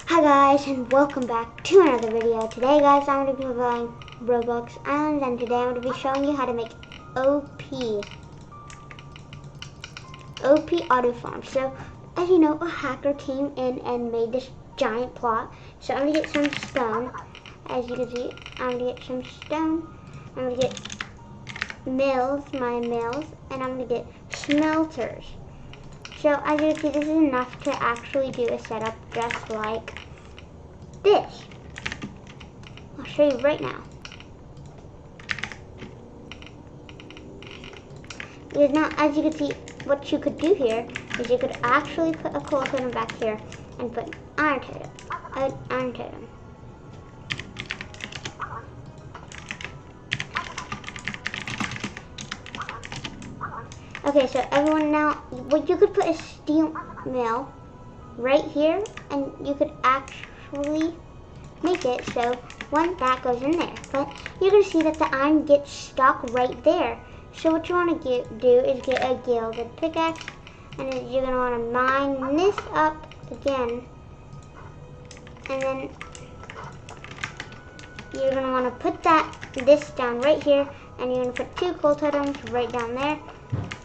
Hi guys, and welcome back to another video. Today guys, I'm going to be playing Roblox Island, and today I'm going to be showing you how to make OP auto farm. So, as you know, a hacker came in and made this giant plot. So I'm going to get some stone. As you can see, I'm going to get some stone. I'm going to get my mills, and I'm going to get smelters. So as you can see, this is enough to actually do a setup just like this. I'll show you right now. Because now, as you can see, what you could do here is you could actually put a coal totem back here and put an iron totem. Okay, so everyone now, you could put a steel mill right here, and you could actually make it so when that goes in there. But you're going to see that the iron gets stuck right there. So what you want to do is get a gilded pickaxe, and then you're going to want to mine this up again. And then you're going to want to put this down right here, and you're going to put 2 coal totems right down there.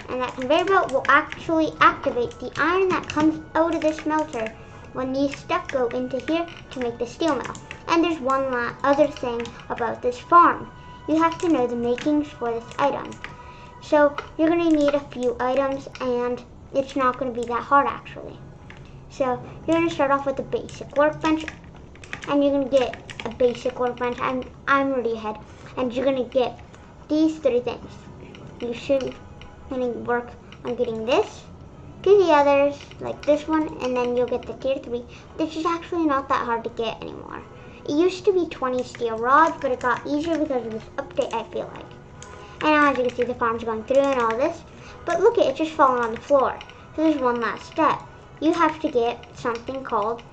And that conveyor belt will actually activate the iron that comes out of the smelter when these stuff go into here to make the steel mill. And there's one other thing about this farm. You have to know the makings for this item. So you're going to need a few items, and it's not going to be that hard actually. So you're going to start off with a basic workbench, and you're going to get a basic workbench. I'm already ahead. And you're going to get these 3 things. You should going to work on getting this, do the others like this one, and then you'll get the tier 3. This is actually not that hard to get anymore. It used to be 20 steel rods, but it got easier because of this update, I feel like. And now, as you can see, the farm's going through and all this, but look at it, just falling on the floor. So there's one last step. You have to get something called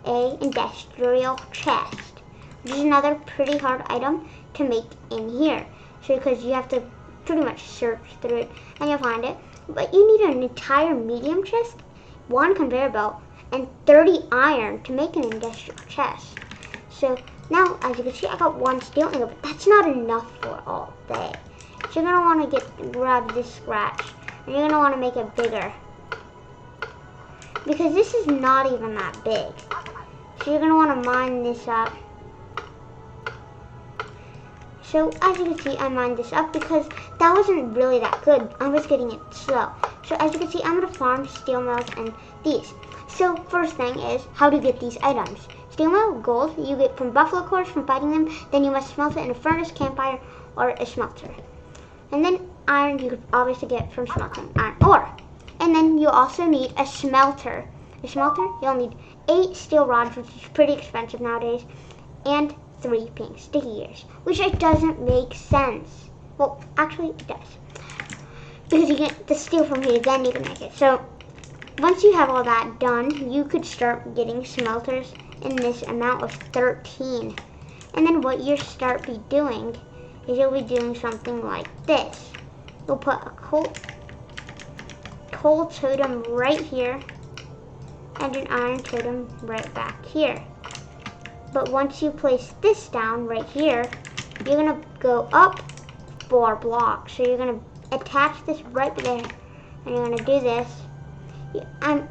a industrial chest, which is another pretty hard item to make in here. So because you have to pretty much search through it and you'll find it. But you need an entire medium chest, 1 conveyor belt, and 30 iron to make an industrial chest. So now, as you can see, I got 1 steel ingot, but that's not enough for all day. So you're going to want to grab this scratch, and you're going to want to make it bigger, because this is not even that big. So you're going to want to mine this up. So as you can see, I mined this up because that wasn't really that good. I was getting it slow. So as you can see, I'm going to farm steel mills and these. So first thing is how to get these items. Steel mill, gold, you get from buffalo cores from fighting them. Then you must smelt it in a furnace, campfire, or a smelter. And then iron you could obviously get from smelting iron ore. And then you also need a smelter. A smelter, you'll need 8 steel rods, which is pretty expensive nowadays, and 3 pink sticky gears, which it doesn't make sense. Well, actually it does, because you get the steel from here, then you can make it. So once you have all that done, you could start getting smelters in this amount of 13. And then what you start be doing is you'll be doing something like this. You'll put a coal totem right here and an iron totem right back here. But once you place this down right here, you're going to go up 4 blocks. So you're going to attach this right there, and you're going to do this. I'm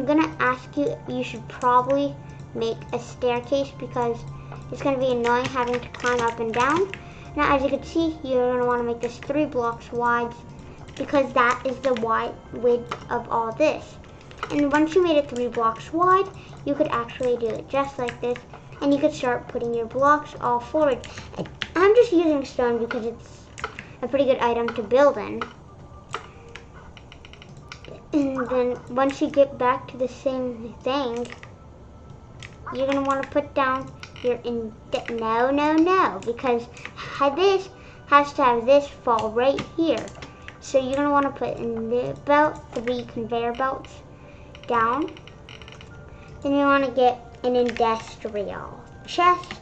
going to ask you, you should probably make a staircase because it's going to be annoying having to climb up and down. Now, as you can see, you're going to want to make this 3 blocks wide because that is the width of all this. And once you made it 3 blocks wide, you could actually do it just like this. And you could start putting your blocks all forward. I'm just using stone because it's a pretty good item to build in. And then once you get back to the same thing, you're going to want to put down your no, because this has to have this fall right here. So you're going to want to put in about 3 conveyor belts down. Then you want to get an industrial chest,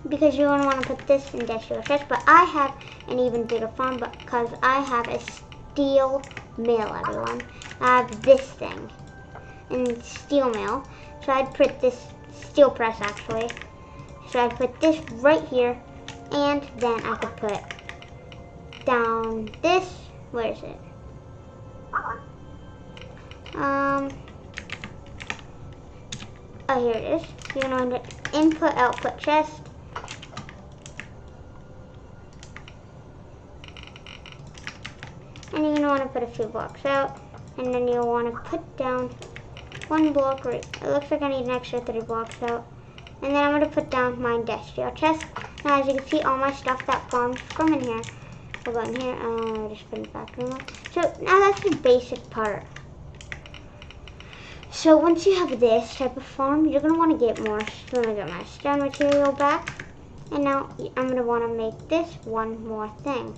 because you're going to want to put this industrial chest. But I have an even bigger farm because I have a steel mill, everyone. I have this thing. and steel mill. So I'd put this steel press actually. So I'd put this right here, and then I could put down this. Where is it? Oh, here it is. You're going to input output chest. And you're going to want to put a few blocks out. And then you'll want to put down one block right. It looks like I need an extra 3 blocks out. And then I'm going to put down my industrial chest. Now as you can see, all my stuff that farms from in here. We'll go in here. Just put it back in there. So now that's the basic part. So once you have this type of farm, you're going to want to get more. So I'm going to get my stone material back. And now I'm going to want to make this one more thing.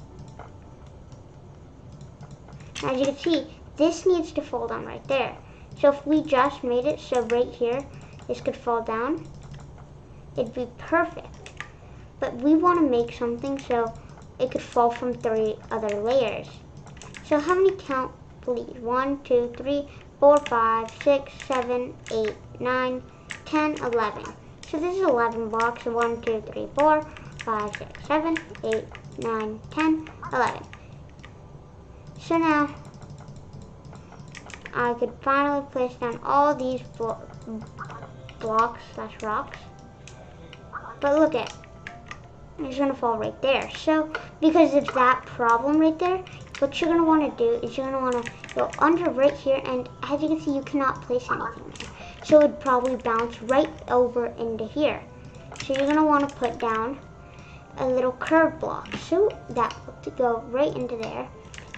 As you can see, this needs to fall down right there. So if we just made it so right here, this could fall down, it'd be perfect. But we want to make something so it could fall from 3 other layers. So how many count, please? 1, 2, 3, 4, 5, 6, 7, 8, 9, 10, 11. So this is 11 blocks. 1, 2, 3, 4, 5, 6, 7, 8, 9, 10, 11. So now I could finally place down all these blocks / rocks. But look at it. It's going to fall right there. So because of that problem right there, what you're going to want to do is you're going to want to go under right here, and as you can see, you cannot place anything there. So it would probably bounce right over into here. So you're going to want to put down a little curved block so that will go right into there.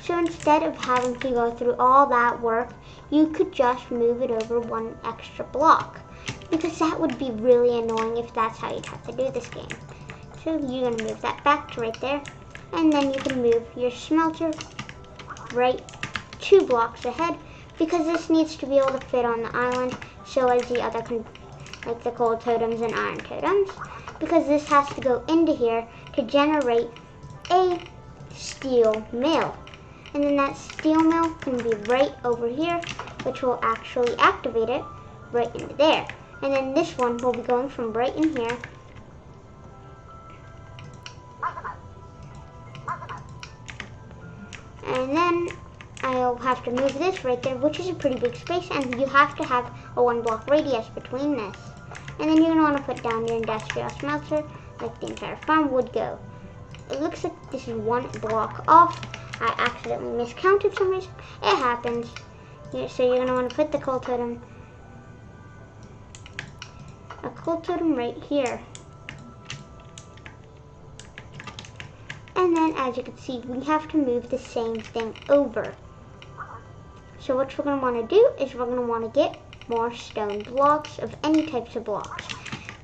So instead of having to go through all that work, you could just move it over 1 extra block, because that would be really annoying if that's how you'd have to do this game. So you're going to move that back to right there, and then you can move your smelter right 2 blocks ahead, because this needs to be able to fit on the island, so as the other, like the coal totems and iron totems, because this has to go into here to generate a steel mill. And then that steel mill can be right over here, which will actually activate it right into there. And then this one will be going from right in here and then I'll have to move this right there, which is a pretty big space, and you have to have a 1 block radius between this. And then you're going to want to put down your industrial smelter like the entire farm would go. It looks like this is 1 block off. I accidentally miscounted for some reason. It happens. So you're going to want to put the coal totem, a coal totem right here. And then as you can see, we have to move the same thing over. So what we're going to want to do is we're going to want to get more stone blocks of any types of blocks.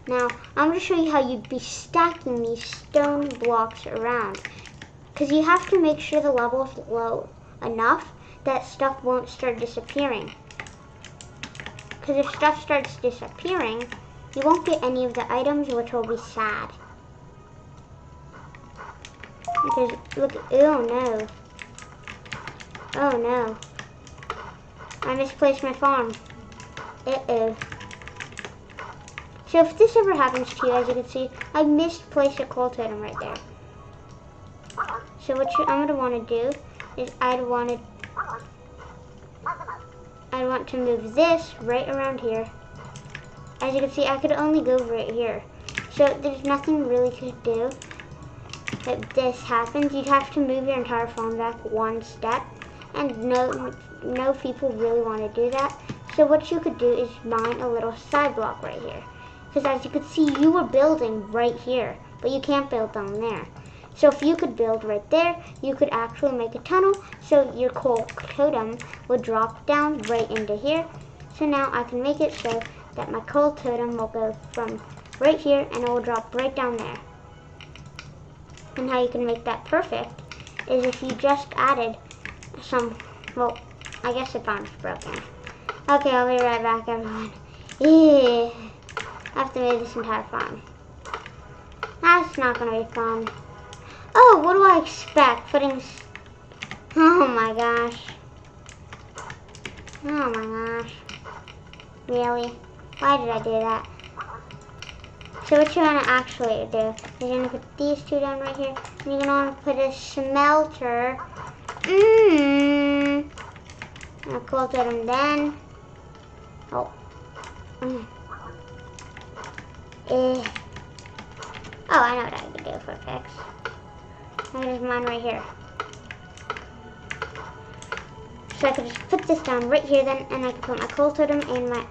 Now, I'm going to show you how you'd be stacking these stone blocks around, because you have to make sure the level is low enough that stuff won't start disappearing. Because if stuff starts disappearing, you won't get any of the items, which will be sad. Because look, oh no. Oh no. I misplaced my farm. Uh-oh. So if this ever happens to you, as you can see, I misplaced a coal totem right there. So what I'm going to want to do is I'd want to move this right around here. As you can see, I could only go right here. So there's nothing really to do if this happens. You'd have to move your entire farm back 1 step, and no people really want to do that. So what you could do is mine a little side block right here. Because as you can see, you were building right here, but you can't build down there. So if you could build right there, you could actually make a tunnel, so your coal totem would drop down right into here. So now I can make it so that my coal totem will go from right here, and it will drop right down there. And how you can make that perfect is if you just added some, well, I guess the farm's broken. Okay, I'll be right back, everyone. Yeah, I have to move this entire farm. That's not going to be fun. Oh, what do I expect? Oh my gosh. Oh my gosh. Really? Why did I do that? So what you're gonna actually do is you're gonna put these two down right here, and you're gonna wanna put a smelter. I'll close it and then. Oh. Oh, I know what I can do for a fix. There's mine right here. So I could just put this down right here then, and I can put my coal totem in my.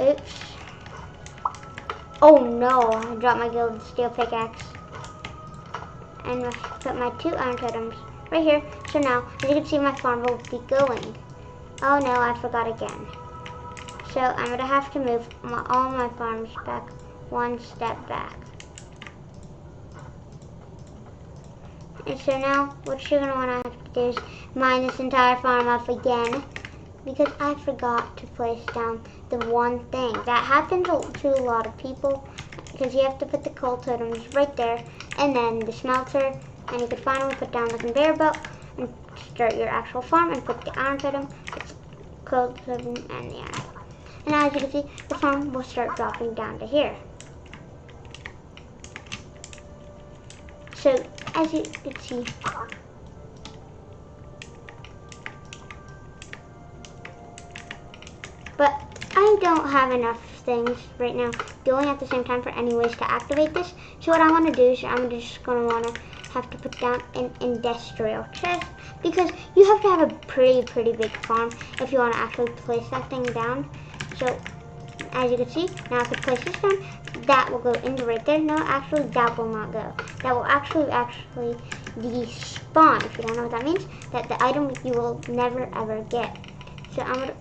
Oops. Oh no, I dropped my gold steel pickaxe. And I put my 2 iron totems right here. So now, as you can see, my farm will be going. Oh no, I forgot again. So I'm going to have to move all my farms back 1 step back. And so now, what you're going to want to have to do is mine this entire farm up again. Because I forgot to place down the one thing. That happens to a lot of people. Because you have to put the coal totems right there. And then the smelter. And you could finally put down the conveyor belt. And start your actual farm. And put the iron totem, coal totem, and the iron. And now as you can see, the farm will start dropping down to here. So as you can see, but I don't have enough things right now going at the same time for any ways to activate this. So what I want to do is I'm just going to want to have to put down an industrial chest, because you have to have a pretty big farm if you want to actually place that thing down. So as you can see, now I could place this down. That will go into right there. No, actually that will not go. That will actually despawn. If you don't know what that means, that the item you will never ever get. So I'm gonna.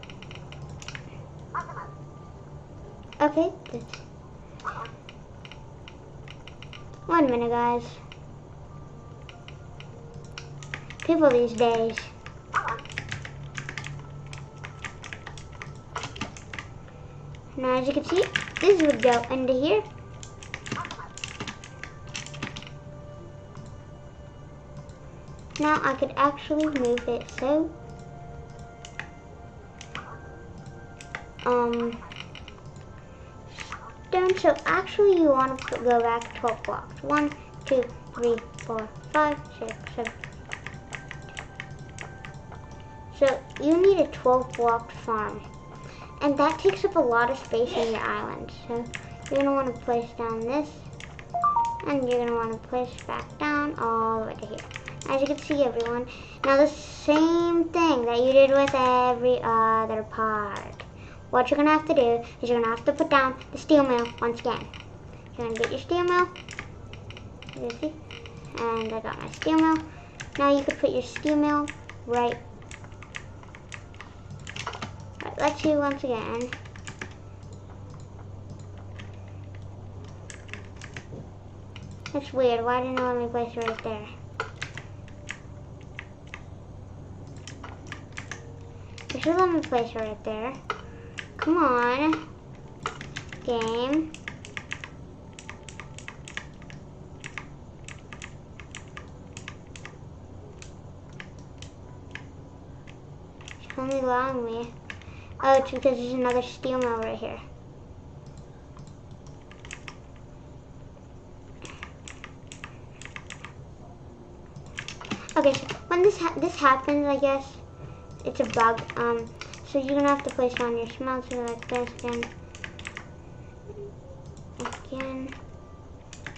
Okay. 1 minute, guys. People these days. Now as you can see, this would go into here. Now I could actually move it so stone. So actually you want to go back 12 blocks. 1, 2, 3, 4, 5, 6, 7. So you need a 12 block farm. And that takes up a lot of space in your island. So you're going to want to place down this. And you're going to want to place back down all the way to here. As you can see, everyone. Now the same thing that you did with every other part. What you're going to have to do is you're going to have to put down the steel mill once again. You're going to get your steel mill. You see? And I got my steel mill. Now you could put your steel mill right. Let's see once again. It's weird. Why didn't it let me place it right there? It should let me place it right there. Come on. Game. It's only allowing me. Oh, it's because there's another steel mill right here. Okay, so when this happens, I guess it's a bug. So you're gonna have to place on your smelter like this again,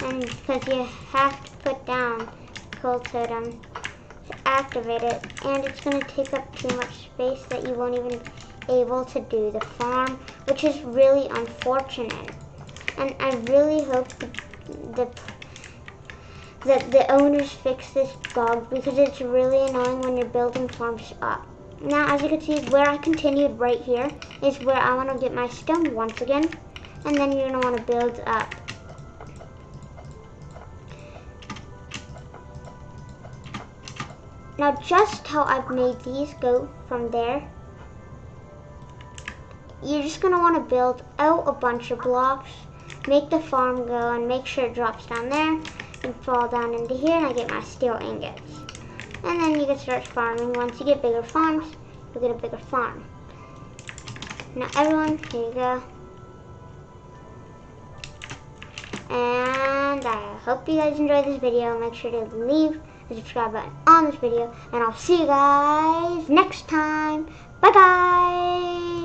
and because you have to put down coal totem to activate it, and it's gonna take up too much space that you won't even able to do the farm, which is really unfortunate. And I really hope that the owners fix this bug, because it's really annoying when you're building farms up. Now as you can see, where I continued right here is where I want to get my stone once again, and then you're going to want to build up. Now just how I've made these go from there, you're just going to want to build out a bunch of blocks, make the farm go, and make sure it drops down there and fall down into here, and I get my steel ingots. And then you can start farming. Once you get bigger farms, you'll get a bigger farm. Now everyone, here you go. And I hope you guys enjoyed this video. Make sure to leave the subscribe button on this video. And I'll see you guys next time. Bye-bye.